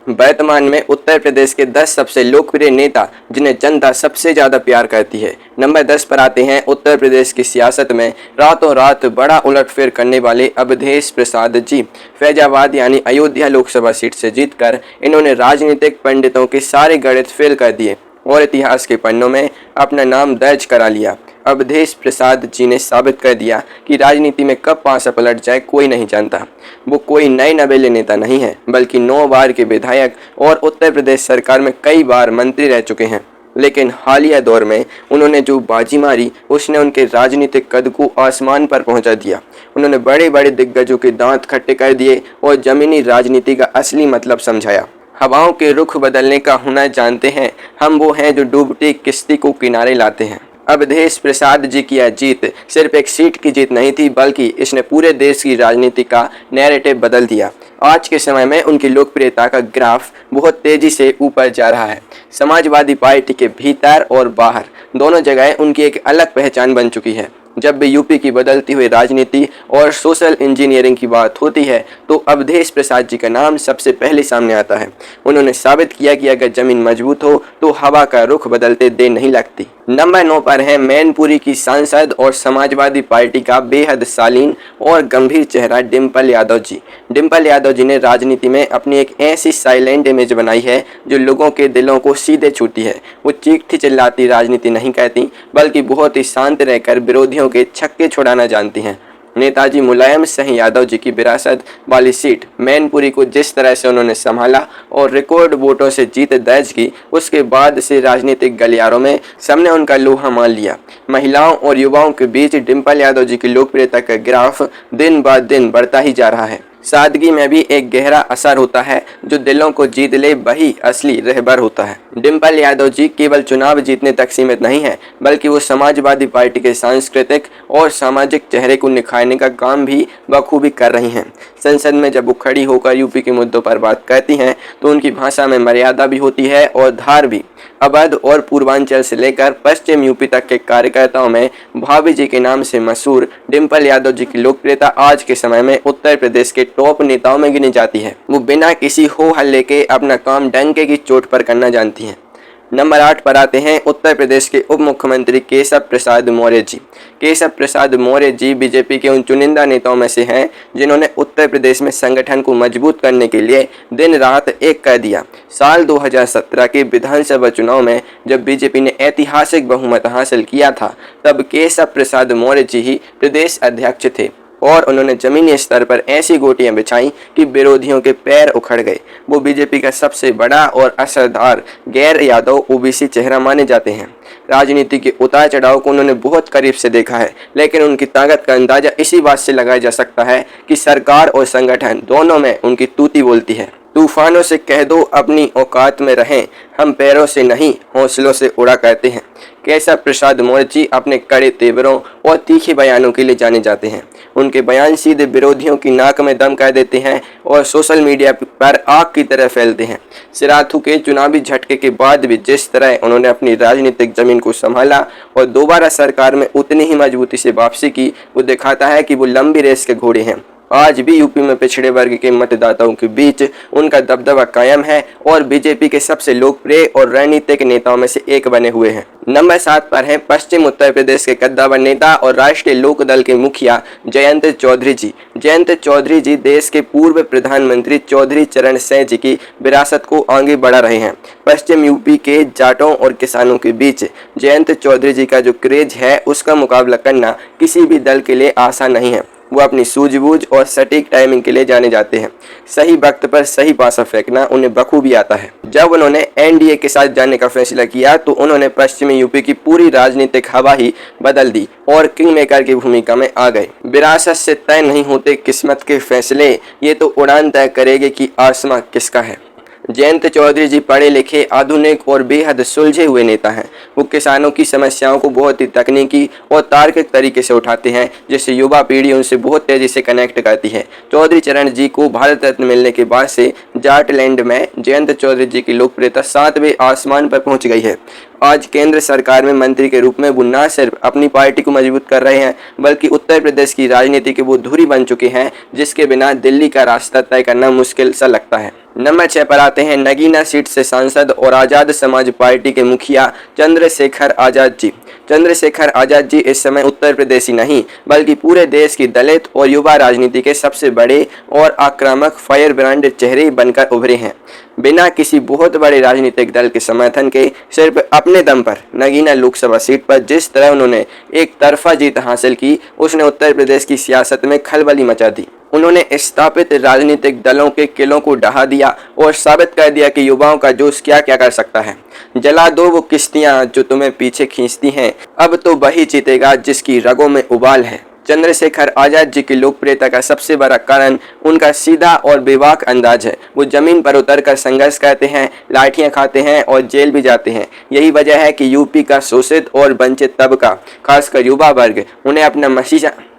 वर्तमान में उत्तर प्रदेश के 10 सबसे लोकप्रिय नेता जिन्हें जनता सबसे ज़्यादा प्यार करती है। नंबर 10 पर आते हैं उत्तर प्रदेश की सियासत में रातों रात बड़ा उलटफेर करने वाले अवधेश प्रसाद जी। फैजाबाद यानी अयोध्या लोकसभा सीट से जीतकर इन्होंने राजनीतिक पंडितों के सारे गणित फेल कर दिए और इतिहास के पन्नों में अपना नाम दर्ज करा लिया। अवधेश प्रसाद जी ने साबित कर दिया कि राजनीति में कब पासा पलट जाए कोई नहीं जानता। वो कोई नए नवेले नेता नहीं है, बल्कि 9 बार के विधायक और उत्तर प्रदेश सरकार में कई बार मंत्री रह चुके हैं। लेकिन हालिया दौर में उन्होंने जो बाजी मारी उसने उनके राजनीतिक कद को आसमान पर पहुंचा दिया। उन्होंने बड़े बड़े दिग्गजों के दांत खट्टे कर दिए और जमीनी राजनीति का असली मतलब समझाया। हवाओं के रुख बदलने का हुनर जानते हैं हम वो हैं जो डूबती किश्ती को किनारे लाते हैं। अवधेश प्रसाद जी की यह जीत सिर्फ एक सीट की जीत नहीं थी, बल्कि इसने पूरे देश की राजनीति का नैरेटिव बदल दिया। आज के समय में उनकी लोकप्रियता का ग्राफ बहुत तेजी से ऊपर जा रहा है। समाजवादी पार्टी के भीतर और बाहर दोनों जगह उनकी एक अलग पहचान बन चुकी है। जब भी यूपी की बदलती हुई राजनीति और सोशल इंजीनियरिंग की बात होती है तो अवधेश प्रसाद जी का नाम सबसे पहले सामने आता है। उन्होंने साबित किया कि अगर जमीन मजबूत हो तो हवा का रुख बदलते देर नहीं लगती। नंबर 9 पर है मैनपुरी की सांसद और समाजवादी पार्टी का बेहद शालीन और गंभीर चेहरा डिम्पल यादव जी। डिम्पल यादव जी ने राजनीति में अपनी एक ऐसी साइलेंट इमेज बनाई है जो लोगों के दिलों को सीधे छूती है। वो चीखती चिल्लाती राजनीति नहीं करती, बल्कि बहुत ही शांत रहकर विरोधियों के छक्के छुड़ाना जानती हैं। नेताजी मुलायम सिंह यादव जी की विरासत वाली सीट मैनपुरी को जिस तरह से उन्होंने संभाला और रिकॉर्ड वोटों से जीत दर्ज की, उसके बाद से राजनीतिक गलियारों में सबने उनका लोहा मान लिया। महिलाओं और युवाओं के बीच डिम्पल यादव जी की लोकप्रियता का ग्राफ दिन ब दिन बढ़ता ही जा रहा है। सादगी में भी एक गहरा असर होता है, जो दिलों को जीत ले वही असली रहबर होता है। डिम्पल यादव जी केवल चुनाव जीतने तक सीमित नहीं है, बल्कि वो समाजवादी पार्टी के सांस्कृतिक और सामाजिक चेहरे को निखारने का काम भी बखूबी कर रही हैं। संसद में जब वो खड़ी होकर यूपी के मुद्दों पर बात करती हैं तो उनकी भाषा में मर्यादा भी होती है और धार भी। अवध और पूर्वांचल से लेकर पश्चिम यूपी तक के कार्यकर्ताओं में भाभी जी के नाम से मशहूर डिम्पल यादव जी की लोकप्रियता आज के समय में उत्तर प्रदेश के टॉप नेताओं में गिनी जाती है। वो बिना किसी हो हल्ले के अपना काम डंके की चोट पर करना जानती हैं। नंबर 8 पर आते हैं उत्तर प्रदेश के उप मुख्यमंत्री केशव प्रसाद मौर्य जी। केशव प्रसाद मौर्य जी बीजेपी के उन चुनिंदा नेताओं में से हैं जिन्होंने उत्तर प्रदेश में संगठन को मजबूत करने के लिए दिन रात एक कर दिया। साल 2017 के विधानसभा चुनाव में जब बीजेपी ने ऐतिहासिक बहुमत हासिल किया था, तब केशव प्रसाद मौर्य जी ही प्रदेश अध्यक्ष थे और उन्होंने जमीनी स्तर पर ऐसी गोटियां बिछाई कि विरोधियों के पैर उखड़ गए। वो बीजेपी का सबसे बड़ा और असरदार गैर यादव ओबीसी चेहरा माने जाते हैं। राजनीति के उतार चढ़ाव को उन्होंने बहुत करीब से देखा है, लेकिन उनकी ताकत का अंदाजा इसी बात से लगाया जा सकता है कि सरकार और संगठन दोनों में उनकी तूती बोलती है। तूफानों से कह दो अपनी औकात में रहें, हम पैरों से नहीं हौसलों से उड़ा करते हैं। केशव प्रसाद मौर्य जी अपने कड़े तेवरों और तीखे बयानों के लिए जाने जाते हैं। उनके बयान सीधे विरोधियों की नाक में दम कर देते हैं और सोशल मीडिया पर आग की तरह फैलते हैं। सिराथू के चुनावी झटके के बाद भी जिस तरह उन्होंने अपनी राजनीतिक जमीन को संभाला और दोबारा सरकार में उतनी ही मजबूती से वापसी की, वो दिखाता है कि वो लंबी रेस के घोड़े हैं। आज भी यूपी में पिछड़े वर्ग के मतदाताओं के बीच उनका दबदबा कायम है और बीजेपी के सबसे लोकप्रिय और रणनीतिक नेताओं में से एक बने हुए हैं। नंबर 7 पर हैं पश्चिम उत्तर प्रदेश के कद्दावर नेता और राष्ट्रीय लोक दल के मुखिया जयंत चौधरी जी। जयंत चौधरी जी देश के पूर्व प्रधानमंत्री चौधरी चरण सिंह जी की विरासत को आगे बढ़ा रहे हैं। पश्चिम यूपी के जाटों और किसानों के बीच जयंत चौधरी जी का जो क्रेज है, उसका मुकाबला करना किसी भी दल के लिए आसान नहीं है। वो अपनी सूझबूझ और सटीक टाइमिंग के लिए जाने जाते हैं। सही वक्त पर सही पासा फेंकना उन्हें बखूबी आता है। जब उन्होंने एनडीए के साथ जाने का फैसला किया तो उन्होंने पश्चिमी यूपी की पूरी राजनीतिक हवा ही बदल दी और किंग मेकर की भूमिका में आ गए। विरासत से तय नहीं होते किस्मत के फैसले, ये तो उड़ान तय करेंगे कि आसमां किसका है। जयंत चौधरी जी पढ़े लिखे, आधुनिक और बेहद सुलझे हुए नेता हैं। वो किसानों की समस्याओं को बहुत ही तकनीकी और तार्किक तरीके से उठाते हैं, जिससे युवा पीढ़ी उनसे बहुत तेजी से कनेक्ट करती है। चौधरी चरण जी को भारत रत्न मिलने के बाद से जाटलैंड में जयंत चौधरी जी की लोकप्रियता 7वें आसमान पर पहुंच गई है। आज केंद्र सरकार में मंत्री के रूप में वो न सिर्फ अपनी पार्टी को मजबूत कर रहे हैं, बल्कि उत्तर प्रदेश की राजनीति के वो धुरी बन चुके हैं जिसके बिना दिल्ली का रास्ता तय करना मुश्किल सा लगता है। नंबर 6 पर आते हैं नगीना सीट से सांसद और आजाद समाज पार्टी के मुखिया चंद्रशेखर आजाद जी। चंद्रशेखर आजाद जी इस समय उत्तर प्रदेश ही नहीं बल्कि पूरे देश की दलित और युवा राजनीति के सबसे बड़े और आक्रामक फायर ब्रांड चेहरे बनकर उभरे हैं। बिना किसी बहुत बड़े राजनीतिक दल के समर्थन के सिर्फ अपने दम पर नगीना लोकसभा सीट पर जिस तरह उन्होंने एक तरफा जीत हासिल की, उसने उत्तर प्रदेश की सियासत में खलबली मचा दी। उन्होंने स्थापित राजनीतिक दलों के किलों को ढहा दिया और साबित कर दिया कि युवाओं का जोश क्या क्या कर सकता है। जला दो वो किश्तियां जो तुम्हें पीछे खींचती हैं, अब तो वही जीतेगा जिसकी रगों में उबाल है। चंद्रशेखर आजाद जी की लोकप्रियता का सबसे बड़ा कारण उनका सीधा और बेबाक अंदाज है। वो जमीन पर उतरकर संघर्ष करते हैं, लाठियां खाते हैं और जेल भी जाते हैं। यही वजह है कि यूपी का शोषित और वंचित तबका, खासकर युवा वर्ग, उन्हें अपना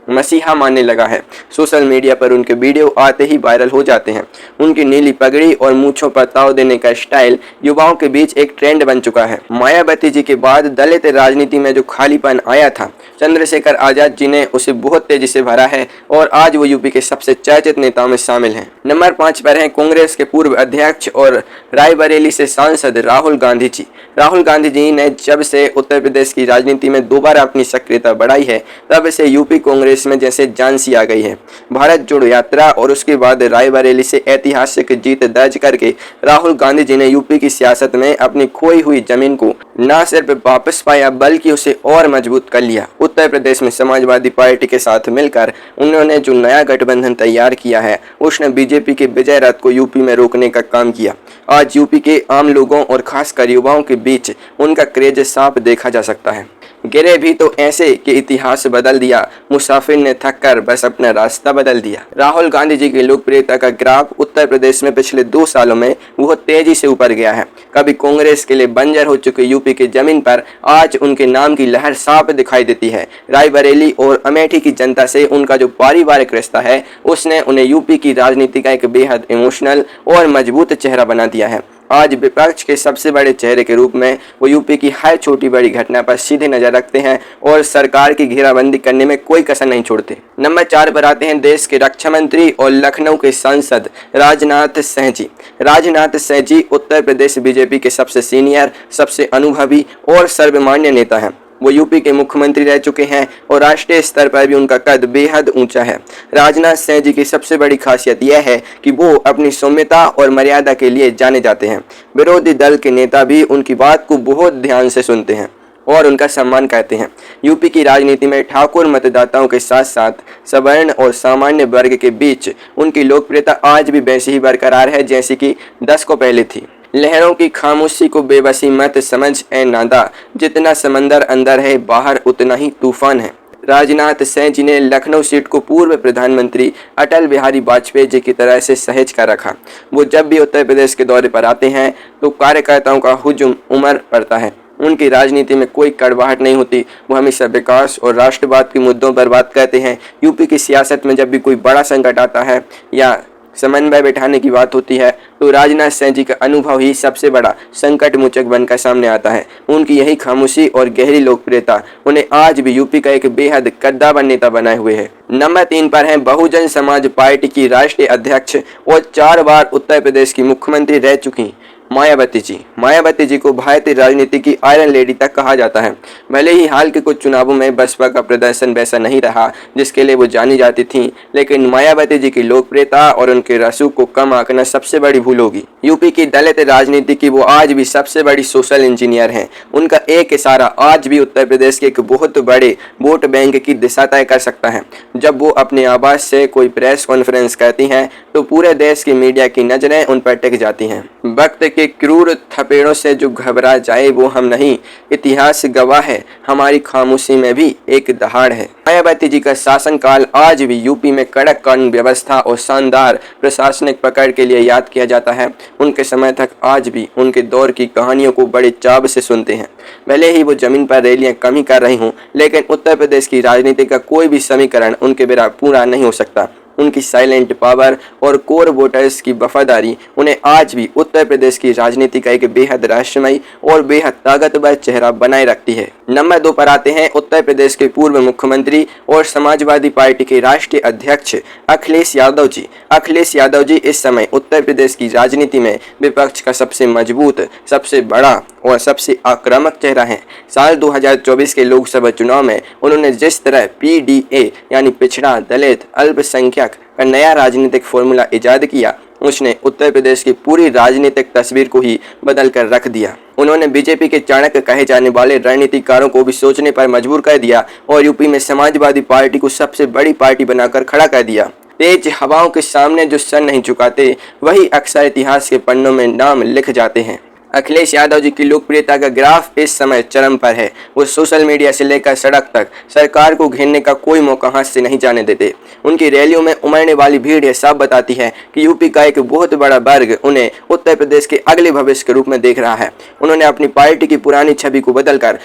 मसीहा मानने लगा है। सोशल मीडिया पर उनके वीडियो आते ही वायरल हो जाते हैं। उनकी नीली पगड़ी और मूंछों पर ताव देने का स्टाइल युवाओं के बीच एक ट्रेंड बन चुका है। मायावती जी के बाद दलित राजनीति में जो खालीपन आया था, चंद्रशेखर आजाद जी ने उसे बहुत तेजी से भरा है और आज वो यूपी के सबसे चर्चित नेताओं में शामिल हैं। नंबर 5 पर हैं कांग्रेस के पूर्व अध्यक्ष और रायबरेली से सांसद राहुल गांधी जी। राहुल गांधी जी ने जब से उत्तर प्रदेश की राजनीति में दोबारा अपनी सक्रियता बढ़ाई है, तब से यूपी कांग्रेस में जैसे जान सी आ गई है। भारत जोड़ो यात्रा और उसके बाद रायबरेली से ऐतिहासिक जीत दर्ज करके राहुल गांधी जी ने यूपी की सियासत में अपनी खोई हुई जमीन को न सिर्फ वापस पाया बल्कि उसे और मजबूत कर लिया। उत्तर प्रदेश में समाजवादी पार्टी के साथ मिलकर उन्होंने जो नया गठबंधन तैयार किया है, उसने बीजेपी के विजय रथ को यूपी में रोकने का काम किया। आज यूपी के आम लोगों और खासकर युवाओं के बीच उनका क्रेज साफ देखा जा सकता है। गिरे भी तो ऐसे कि इतिहास बदल दिया, मुसाफिर ने थक कर बस अपना रास्ता बदल दिया। राहुल गांधी जी की लोकप्रियता का ग्राफ उत्तर प्रदेश में पिछले 2 सालों में बहुत तेजी से ऊपर गया है। कभी कांग्रेस के लिए बंजर हो चुके यूपी की जमीन पर आज उनके नाम की लहर साफ दिखाई देती है। रायबरेली और अमेठी की जनता से उनका जो पारिवारिक रिश्ता है, उसने उन्हें यूपी की राजनीति का एक बेहद इमोशनल और मजबूत चेहरा बना दिया है। आज विपक्ष के सबसे बड़े चेहरे के रूप में वो यूपी की हर छोटी बड़ी घटना पर सीधे नजर रखते हैं और सरकार की घेराबंदी करने में कोई कसर नहीं छोड़ते। नंबर 4 पर आते हैं देश के रक्षा मंत्री और लखनऊ के सांसद राजनाथ सिंह जी। राजनाथ सिंह जी उत्तर प्रदेश बीजेपी के सबसे सीनियर, सबसे अनुभवी और सर्वमान्य नेता हैं। वो यूपी के मुख्यमंत्री रह चुके हैं और राष्ट्रीय स्तर पर भी उनका कद बेहद ऊंचा है। राजनाथ सिंह जी की सबसे बड़ी खासियत यह है कि वो अपनी सौम्यता और मर्यादा के लिए जाने जाते हैं। विरोधी दल के नेता भी उनकी बात को बहुत ध्यान से सुनते हैं और उनका सम्मान करते हैं। यूपी की राजनीति में ठाकुर मतदाताओं के साथ साथ सवर्ण और सामान्य वर्ग के बीच उनकी लोकप्रियता आज भी वैसी ही बरकरार है जैसी कि 10 को पहले थी। लहरों की खामोशी को बेबसी मत समझ ए नादा, जितना समंदर अंदर है बाहर उतना ही तूफान है। राजनाथ सिंह जी ने लखनऊ सीट को पूर्व प्रधानमंत्री अटल बिहारी वाजपेयी जी की तरह से सहेज कर रखा। वो जब भी उत्तर प्रदेश के दौरे पर आते हैं तो कार्यकर्ताओं का हुजूम उमड़ पड़ता है। उनकी राजनीति में कोई कड़वाहट नहीं होती। वो हमेशा विकास और राष्ट्रवाद के मुद्दों पर बात करते हैं। यूपी की सियासत में जब भी कोई बड़ा संकट आता है या समन्वय बैठाने की बात होती है तो राजनाथ सिंह जी का अनुभव ही सबसे बड़ा संकट मोचक बनकर सामने आता है। उनकी यही खामोशी और गहरी लोकप्रियता उन्हें आज भी यूपी का एक बेहद कद्दावर नेता बनाए हुए है। नंबर 3 पर हैं बहुजन समाज पार्टी की राष्ट्रीय अध्यक्ष और 4 बार उत्तर प्रदेश की मुख्यमंत्री रह चुकी मायावती जी। मायावती जी को भारतीय राजनीति की आयरन लेडी तक कहा जाता है। भले ही हाल के कुछ चुनावों में बसपा का प्रदर्शन वैसा नहीं रहा जिसके लिए वो जानी जाती थी, लेकिन मायावती जी की लोकप्रियता और उनके रसूख को कम आंकना सबसे बड़ी भूल होगी। यूपी की दलित राजनीति की वो आज भी सबसे बड़ी सोशल इंजीनियर हैं। उनका एक इशारा आज भी उत्तर प्रदेश के एक बहुत बड़े वोट बैंक की दिशा तय कर सकता है। जब वो अपने आवाज से कोई प्रेस कॉन्फ्रेंस करती हैं तो पूरे देश की मीडिया की नजरें उन पर टिक जाती हैं। वक्त के क्रूर थपेड़ों से जो घबरा जाए वो हम नहीं, इतिहास गवाह है हमारी खामोशी में भी एक दहाड़ है। मायावती जी का शासनकाल आज भी यूपी में कड़क कानून व्यवस्था और शानदार प्रशासनिक पकड़ के लिए याद किया जाता है। उनके समय तक आज भी उनके दौर की कहानियों को बड़े चाव से सुनते हैं। भले ही वो जमीन पर रैलियां कम ही कर रही हूँ, लेकिन उत्तर प्रदेश की राजनीति का कोई भी समीकरण उनके बिना पूरा नहीं हो सकता। उनकी साइलेंट पावर और कोर वोटर्स की वफादारी उन्हें आज भी उत्तर प्रदेश की राजनीति का एक बेहद रहस्यमयी और बेहद ताकतवर चेहरा बनाए रखती है। नंबर 2 पर आते हैं उत्तर प्रदेश के पूर्व मुख्यमंत्री और समाजवादी पार्टी के राष्ट्रीय अध्यक्ष अखिलेश यादव जी। अखिलेश यादव जी इस समय उत्तर प्रदेश की राजनीति में विपक्ष का सबसे मजबूत, सबसे बड़ा और सबसे आक्रामक चेहरा है। साल 2024 के लोकसभा चुनाव में उन्होंने जिस तरह पीडीए यानी पिछड़ा, दलित, अल्पसंख्यक का नया राजनीतिक फॉर्मूला इजाद किया, उसने उत्तर प्रदेश की पूरी राजनीतिक तस्वीर को ही बदल कर रख दिया। उन्होंने बीजेपी के चाणक्य कहे जाने वाले रणनीतिकारों को भी सोचने पर मजबूर कर दिया और यूपी में समाजवादी पार्टी को सबसे बड़ी पार्टी बनाकर खड़ा कर दिया। तेज हवाओं के सामने जो सर नहीं झुकाते, वही अक्सर इतिहास के पन्नों में नाम लिख जाते हैं। अखिलेश यादव जी की लोकप्रियता का ग्राफ इस समय चरम पर है। वो सोशल मीडिया से लेकर सड़क तक सरकार को घेरने का कोई मौका हाथ से नहीं जाने देते। उनकी रैलियों में उमड़ने वाली भीड़ यह साफ बताती है कि यूपी का एक बहुत बड़ा वर्ग उन्हें उत्तर प्रदेश के अगले भविष्य के रूप में देख रहा है। उन्होंने अपनी पार्टी की पुरानी छवि को बदलकर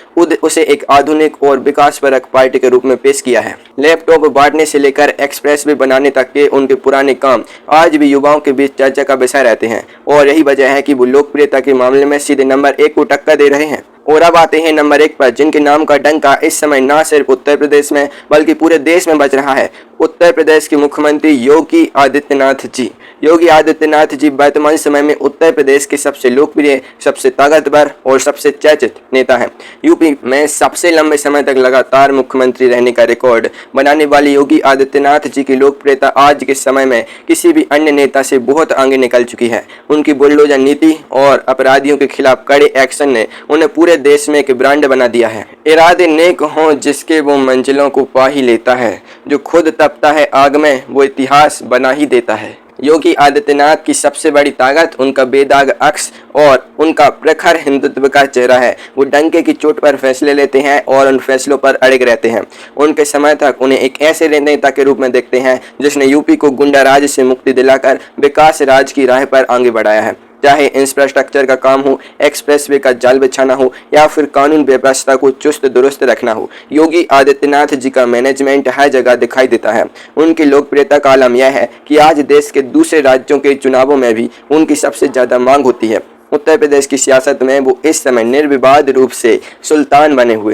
उसे एक आधुनिक और विकासपरक पार्टी के रूप में पेश किया है। लैपटॉप बांटने से लेकर एक्सप्रेसवे बनाने तक के उनके पुराने काम आज भी युवाओं के बीच चर्चा का विषय रहते हैं और यही वजह है कि वो लोकप्रियता के मामले में सीधे नंबर 1 को टक्कर दे रहे हैं। और अब आते हैं नंबर 1 पर, जिनके नाम का डंका इस समय न सिर्फ उत्तर प्रदेश में बल्कि पूरे देश में बज रहा है। उत्तर प्रदेश के मुख्यमंत्री योगी आदित्यनाथ जी। योगी आदित्यनाथ जी वर्तमान समय में उत्तर प्रदेश के सबसे लोकप्रिय, सबसे ताकतवर और सबसे चर्चित नेता हैं। यूपी में सबसे लंबे समय तक लगातार मुख्यमंत्री रहने का रिकॉर्ड बनाने वाले योगी आदित्यनाथ जी की लोकप्रियता आज के समय में किसी भी अन्य नेता से बहुत आगे निकल चुकी है। उनकी बुलडोजर नीति और अपराधियों के खिलाफ कड़े एक्शन ने उन्हें पूरे देश में एक ब्रांड बना दिया है। इरादे नेक हों जिसके वो मंजिलों को पा ही लेता है, जो खुद तपता है आग में वो इतिहास बना ही देता है। योगी आदित्यनाथ की सबसे बड़ी ताकत उनका बेदाग अक्स और उनका प्रखर हिंदुत्व का चेहरा है। वो डंके की चोट पर फैसले लेते हैं और उन फैसलों पर अड़िग रहते हैं। उनके समय तक उन्हें एक ऐसे नेता के रूप में देखते हैं जिसने यूपी को गुंडा राज से मुक्ति दिलाकर विकास राज की राह पर आगे बढ़ाया है। चाहे इंफ्रास्ट्रक्चर का काम हो, एक्सप्रेसवे का जाल बिछाना हो या फिर कानून व्यवस्था को चुस्त दुरुस्त रखना हो, योगी आदित्यनाथ जी का मैनेजमेंट हर जगह दिखाई देता है। उनकी लोकप्रियता का आलम यह है कि आज देश के दूसरे राज्यों के चुनावों में भी उनकी सबसे ज्यादा मांग होती है। उत्तर प्रदेश की सियासत में वो इस समय निर्विवाद रूप से सुल्तान बने हुए